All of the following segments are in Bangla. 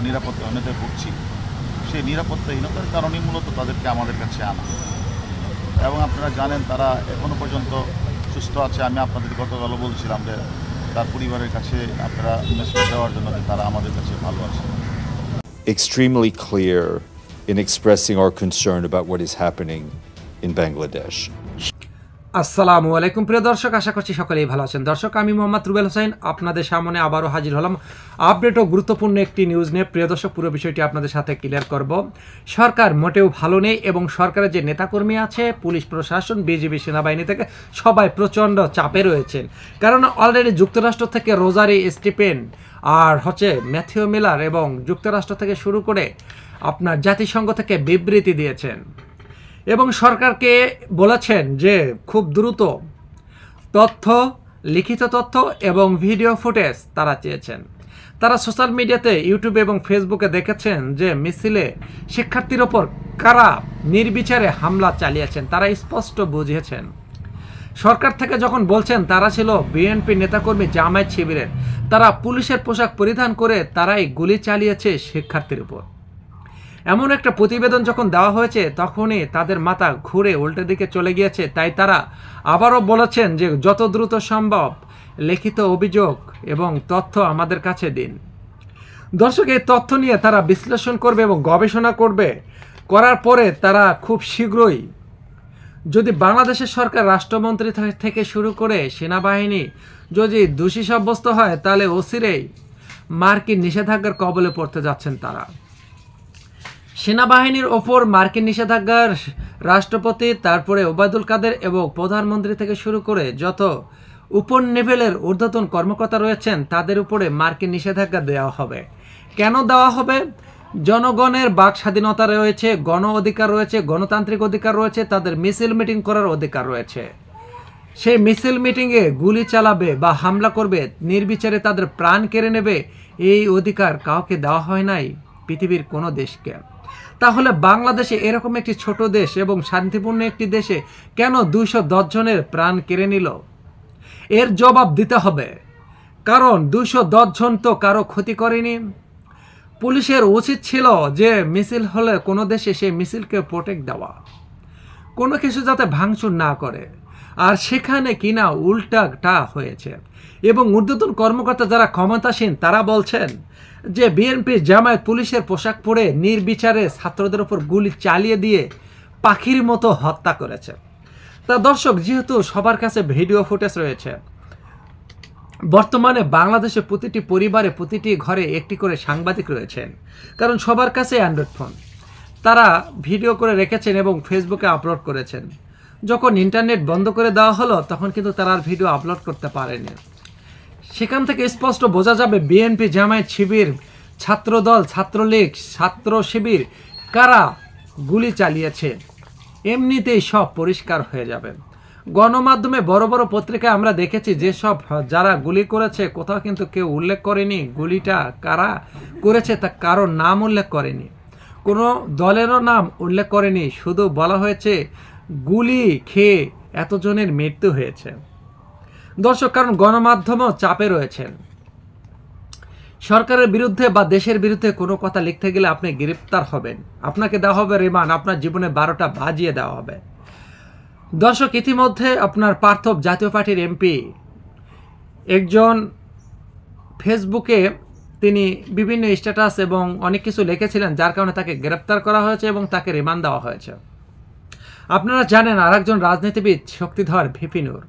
নিরাপত্তাহীনতায় ভুগছি, সেই নিরাপত্তাহীনতার কারণেই মূলত তাদেরকে আমাদের কাছে আনা। এবং আপনারা জানেন তারা এখনও পর্যন্ত সুস্থ আছে। আমি আপনাদের গতকালও বলছিলাম যে তার পরিবারের কাছে আপনারা মেসেজ দেওয়ার জন্য যে তারা আমাদের কাছে ভালো আছে। Extremely clear in expressing our concern about what is happening in Bangladesh. আসসালামু আলাইকুম প্রিয় দর্শক, আশা করছি সকলেই ভালো আছেন। দর্শক, আমি মোহাম্মদ রুবেল হোসেন আপনাদের সামনে আবারও হাজির হলাম আপডেট ও গুরুত্বপূর্ণ একটি নিউজ নিয়ে। প্রিয় দর্শক, পুরো বিষয়টি আপনাদের সাথে ক্লিয়ার করব। সরকার মোটেও ভালো নেই এবং সরকারের যে নেতাকর্মী আছে, পুলিশ প্রশাসন, বিজিবি, সেনাবাহিনী থেকে সবাই প্রচণ্ড চাপে রয়েছেন। কারণ অলরেডি যুক্তরাষ্ট্র থেকে রোজারি স্টিফেন আর ম্যাথিউ মিলার এবং যুক্তরাষ্ট্র থেকে শুরু করে আপনার জাতিসংঘ থেকে বিবৃতি দিয়েছেন এবং সরকারকে বলেছেন যে খুব দ্রুত তথ্য, লিখিত তথ্য এবং ভিডিও ফুটেজ তারা চেয়েছেন। তারা সোশ্যাল মিডিয়াতে, ইউটিউবে এবং ফেসবুকে দেখেছেন যে মিছিলে শিক্ষার্থীর ওপর কারা নির্বিচারে হামলা চালিয়েছেন। তারা স্পষ্ট বুঝিয়েছেন। সরকার থেকে যখন বলছেন তারা ছিল বিএনপি নেতাকর্মী, জামায়াত শিবিরের, তারা পুলিশের পোশাক পরিধান করে তারাই গুলি চালিয়েছে শিক্ষার্থীর উপর। এমন একটা প্রতিবেদন যখন দেওয়া হয়েছে তখনই তাদের মাথা ঘুরে উল্টো দিকে চলে গিয়েছে। তাই তারা আবারও বলেছেন যে যত দ্রুত সম্ভব লিখিত অভিযোগ এবং তথ্য আমাদের কাছে দিন। দর্শক, এই তথ্য নিয়ে তারা বিশ্লেষণ করবে এবং গবেষণা করবে। করার পরে তারা খুব শীঘ্রই, যদি বাংলাদেশের সরকার রাষ্ট্রমন্ত্রী থেকে শুরু করে সেনাবাহিনী যদি দোষী সাব্যস্ত হয়, তাহলে অচিরেই মার্কিন নিষেধাজ্ঞার কবলে পড়তে যাচ্ছেন তারা। সেনাবাহিনীর ওপর মার্কিন নিষেধাজ্ঞার রাষ্ট্রপতি, তারপরে ওবায়দুল কাদের এবং প্রধানমন্ত্রী থেকে শুরু করে যত উপর লেভেলের ঊর্ধ্বতন কর্মকর্তা রয়েছেন তাদের উপরে মার্কিন নিষেধাজ্ঞা দেওয়া হবে। কেন দেওয়া হবে? জনগণের বাক স্বাধীনতা রয়েছে, গণ অধিকার রয়েছে, গণতান্ত্রিক অধিকার রয়েছে, তাদের মিছিল মিটিং করার অধিকার রয়েছে। সেই মিছিল মিটিংয়ে গুলি চালাবে বা হামলা করবে, নির্বিচারে তাদের প্রাণ কেড়ে নেবে, এই অধিকার কাউকে দেওয়া হয় নাই পৃথিবীর কোনো দেশকে। তাহলে বাংলাদেশে এরকম একটি ছোট দেশ এবং শান্তিপূর্ণ একটি দেশে কেন 210 জনের প্রাণ কেড়ে নিল? এর জবাব দিতে হবে। কারণ 210 জন তো কারো ক্ষতি করেনি। পুলিশের উচিত ছিল যে মিছিল হলে কোনো দেশে সেই মিছিলকে প্রোটেক্ট দেওয়া, কোনো কিছু যাতে ভাঙচুর না করে। আর সেখানে কিনা উল্টাটা হয়েছে। এবং ঊর্ধ্বতন কর্মকর্তা যারা ক্ষমতাসীন তারা বলছেন যে বিএনপি, জামায়াত পুলিশের পোশাক পরে নির্বিচারে ছাত্রদের উপর গুলি চালিয়ে দিয়ে পাখির মতো হত্যা করেছে। তা দর্শক, যেহেতু সবার কাছে ভিডিও ফুটেজ রয়েছে, বর্তমানে বাংলাদেশে প্রতিটি পরিবারে, প্রতিটি ঘরে একটি করে সাংবাদিক রয়েছেন। কারণ সবার কাছে অ্যান্ড্রয়েড ফোন, তারা ভিডিও করে রেখেছেন এবং ফেসবুকে আপলোড করেছেন। যখন ইন্টারনেট বন্ধ করে দেওয়া হলো তখন কিন্তু তারা আর ভিডিও আপলোড করতে পারেনি। সেখান থেকে স্পষ্ট বোঝা যাবে বিএনপি, জামায়াত শিবির, ছাত্রদল, ছাত্রলীগ, ছাত্র শিবির কারা গুলি চালিয়েছে। এমনিতেই সব পরিষ্কার হয়ে যাবে। গণমাধ্যমে, বড় বড় পত্রিকায় আমরা দেখেছি যেসব যারা গুলি করেছে কোথাও কিন্তু কেউ উল্লেখ করেনি গুলিটা কারা করেছে, তা কারোর নাম উল্লেখ করেনি, কোনো দলেরও নাম উল্লেখ করেনি। শুধু বলা হয়েছে গুলি খেয়ে এতজনের মৃত্যু হয়েছে। দর্শক, কারণ গণমাধ্যমও চাপে রয়েছেন। সরকারের বিরুদ্ধে বা দেশের বিরুদ্ধে কোনো কথা লিখতে গেলে আপনি গ্রেপ্তার হবেন, আপনাকে দেওয়া হবে রিমান্ড, আপনার জীবনে 12টা বাজিয়ে দেওয়া হবে। দর্শক, ইতিমধ্যে আপনার পার্থব, জাতীয় পার্টির এমপি, একজন ফেসবুকে তিনি বিভিন্ন স্ট্যাটাস এবং অনেক কিছু লিখেছিলেন, যার কারণে তাকে গ্রেপ্তার করা হয়েছে এবং তাকে রিমান্ড দেওয়া হয়েছে। আপনারা জানেন আরেকজন রাজনীতিবিদ শক্তিধর ভিপি নুর,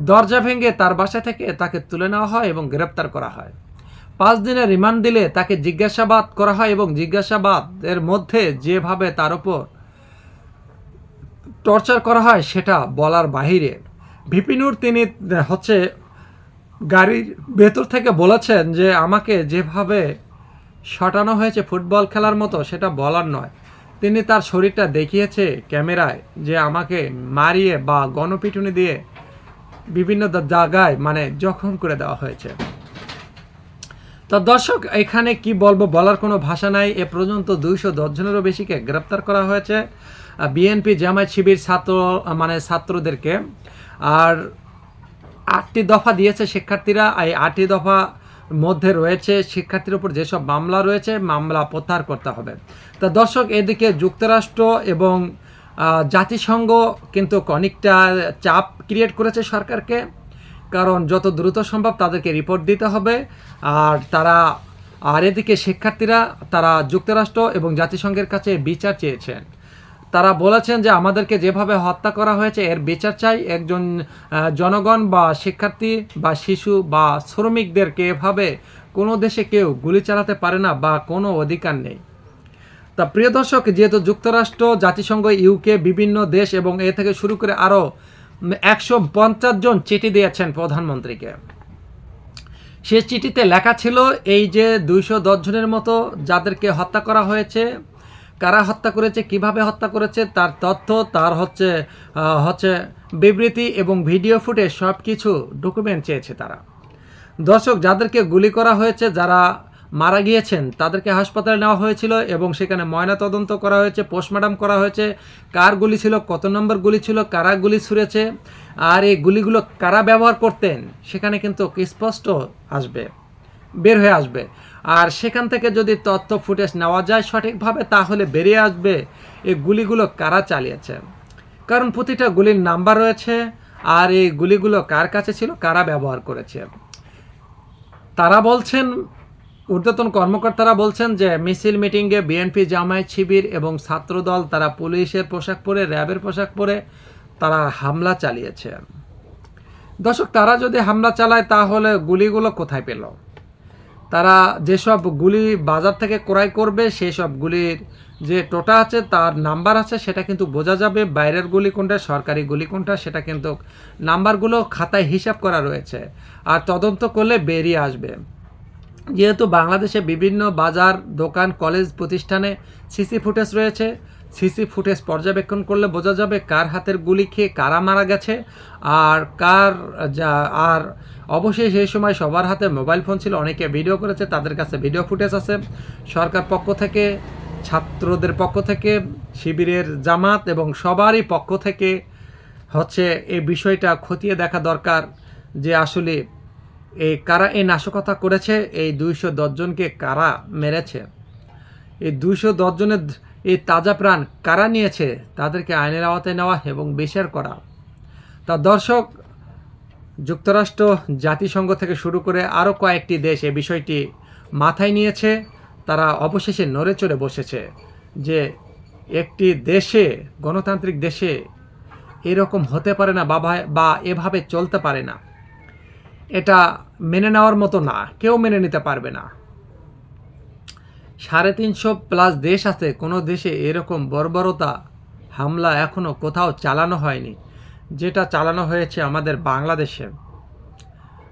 দরজা ভেঙে তার বাসা থেকে তাকে তুলে নেওয়া হয় এবং গ্রেপ্তার করা হয়। 5 দিনের রিমান্ড দিলে তাকে জিজ্ঞাসাবাদ করা হয় এবং জিজ্ঞাসাবাদের মধ্যে যেভাবে তার উপর টর্চার করা হয় সেটা বলার বাহিরে। ভিপি নুর তিনি গাড়ির ভেতর থেকে বলেছেন যে আমাকে যেভাবে শটানো হয়েছে ফুটবল খেলার মতো, সেটা বলার নয়। তিনি তার শরীরটা দেখিয়েছে ক্যামেরায় যে আমাকে মারিয়ে বা গণপিটুনি দিয়ে বিভিন্ন জায়গায় জখম করে দেওয়া হয়েছে। তা দর্শক, এখানে কি বলবো, বলার কোনো ভাষা নাই। এ পর্যন্ত 210 জনেরও বেশিকে গ্রেপ্তার করা হয়েছে বিএনপি, জামায়াত শিবির, ছাত্রদেরকে। আর 8টি দফা দিয়েছে শিক্ষার্থীরা। এই 8টি দফা মধ্যে রয়েছে শিক্ষার্থীর উপর যেসব মামলা রয়েছে মামলা প্রত্যাহার করতে হবে। তা দর্শক, এদিকে যুক্তরাষ্ট্র এবং জাতিসংঘ কিন্তু অনেকটা চাপ ক্রিয়েট করেছে সরকারকে, কারণ যত দ্রুত সম্ভব তাদেরকে রিপোর্ট দিতে হবে। আর এদিকে শিক্ষার্থীরা তারা যুক্তরাষ্ট্র এবং জাতিসংঘের কাছে বিচার চেয়েছেন। তারা বলেছেন যে আমাদেরকে যেভাবে হত্যা করা হয়েছে এর বিচার চাই। একজন জনগণ বা শিক্ষার্থী বা শিশু বা শ্রমিকদেরকে এভাবে কোনো দেশে কেউ গুলি চালাতে পারে না বা কোনো অধিকার নেই। তা প্রিয় দর্শক, যেহেতু যুক্তরাষ্ট্র, জাতিসংঘ, ইউকে, বিভিন্ন দেশ এবং এ থেকে শুরু করে আরও 150 জন চিঠি দিয়েছেন প্রধানমন্ত্রীকে। সে চিঠিতে লেখা ছিল এই যে 210 জনের মতো যাদেরকে হত্যা করা হয়েছে, কারা হত্যা করেছে, কিভাবে হত্যা করেছে তার তথ্য, তার হচ্ছে বিবৃতি এবং ভিডিও ফুটেজ সব কিছু ডকুমেন্ট চেয়েছে তারা। দর্শক, যাদেরকে গুলি করা হয়েছে, যারা মারা গিয়েছেন তাদেরকে হাসপাতালে নেওয়া হয়েছিল এবং সেখানে ময়নাতদন্ত করা হয়েছে, পোস্টমর্টম করা হয়েছে। কার গুলি ছিল, কত নম্বর গুলি ছিল, কারা গুলি ছুঁড়েছে, আর এই গুলিগুলো কারা ব্যবহার করতেন সেখানে কিন্তু স্পষ্ট বের হয়ে আসবে। আর সেখান থেকে যদি তথ্য ফুটেজ নেওয়া যায় সঠিকভাবে, তাহলে বেরিয়ে আসবে এই গুলিগুলো কারা চালিয়েছে, কারণ প্রতিটা গুলির নাম্বার রয়েছে আর এই গুলিগুলো কার কাছে ছিল, কারা ব্যবহার করেছে। তারা বলছেন, ঊর্ধ্বতন কর্মকর্তারা বলছেন যে মিছিল মিটিংয়ে বিএনপি, জামায়াত শিবির এবং ছাত্রদল তারা পুলিশের পোশাক পরে, র্যাবের পোশাক পরে তারা হামলা চালিয়েছে। দর্শক, তারা যদি হামলা চালায় তাহলে গুলিগুলো কোথায় পেল? তারা যেসব গুলি বাজার থেকে ক্রয় করবে সেই সব গুলির যে টোটা আছে, তার নাম্বার আছে, সেটা কিন্তু বোঝা যাবে। বাইরের গুলি কোনটা, সরকারি গুলি কোনটা, সেটা কিন্তু নাম্বারগুলো খাতায় হিসাব করা রয়েছে আর তদন্ত করলে বেরিয়ে আসবে। যেহেতু বাংলাদেশে বিভিন্ন বাজার, দোকান, কলেজ, প্রতিষ্ঠানে সিসি ফুটেজ রয়েছে, সিসি ফুটেজ পর্যবেক্ষণ করলে বোঝা যাবে কার হাতের গুলি খেয়ে কারা মারা গেছে আর অবশ্যই সেই সময় সবার হাতে মোবাইল ফোন ছিল, অনেকে ভিডিও করেছে, তাদের কাছে ভিডিও ফুটেজ আছে। সরকার পক্ষ থেকে, ছাত্রদের পক্ষ থেকে, শিবিরের, জামাত এবং সবারই পক্ষ থেকে এই বিষয়টা খতিয়ে দেখা দরকার যে আসলে কারা এই নাশকতা করেছে, এই 210 জনকে কারা মেরেছে, এই 210 জনের এই তাজা প্রাণ কারা নিয়েছে, তাদেরকে আইনের আওতায় নেওয়া এবং বিচার করা। তা দর্শক, যুক্তরাষ্ট্র, জাতিসংঘ থেকে শুরু করে আরও কয়েকটি দেশ এই বিষয়টি মাথায় নিয়েছে। তারা অবশেষে নড়ে চড়ে বসেছে যে একটি দেশে, গণতান্ত্রিক দেশে এরকম হতে পারে না বা এভাবে চলতে পারে না। এটা মেনে নেওয়ার মতো না, কেউ মেনে নিতে পারবে না। 350+ দেশ আছে, কোনো দেশে এরকম বর্বরতা হামলা এখনো কোথাও চালানো হয়নি যেটা চালানো হয়েছে আমাদের বাংলাদেশে।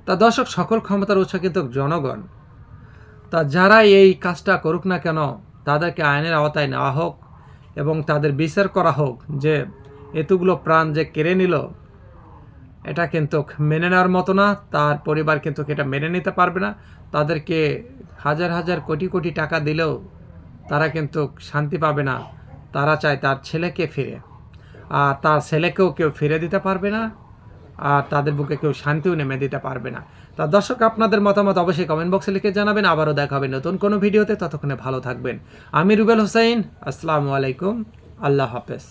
তা দর্শক, সকল ক্ষমতার উৎস কিন্তু জনগণ। তা যারা এই কাজটা করুক না কেন, তাদেরকে আইনের আওতায় নেওয়া হোক এবং তাদের বিচার করা হোক যে এতগুলো প্রাণ যে কেড়ে নিল, এটা কিন্তু মেনে নেওয়ার মতো না। তার পরিবার কিন্তু এটা মেনে নিতে পারবে না। তাদেরকে হাজার হাজার কোটি কোটি টাকা দিলেও তারা কিন্তু শান্তি পাবে না। তারা চায় তার ছেলেকে ফিরে, আর তার ছেলেকেও কেউ ফিরে দিতে পারবে না, আর তাদের বুকে কেউ শান্তিও নেমে দিতে পারবে না। তা দর্শক, আপনাদের মতামত অবশ্যই কমেন্ট বক্সে লিখে জানাবেন। আবারও দেখা হবে নতুন কোনো ভিডিওতে, ততক্ষণে ভালো থাকবেন। আমি রুবেল হোসেন, আসসালামু আলাইকুম, আল্লাহ হাফেজ।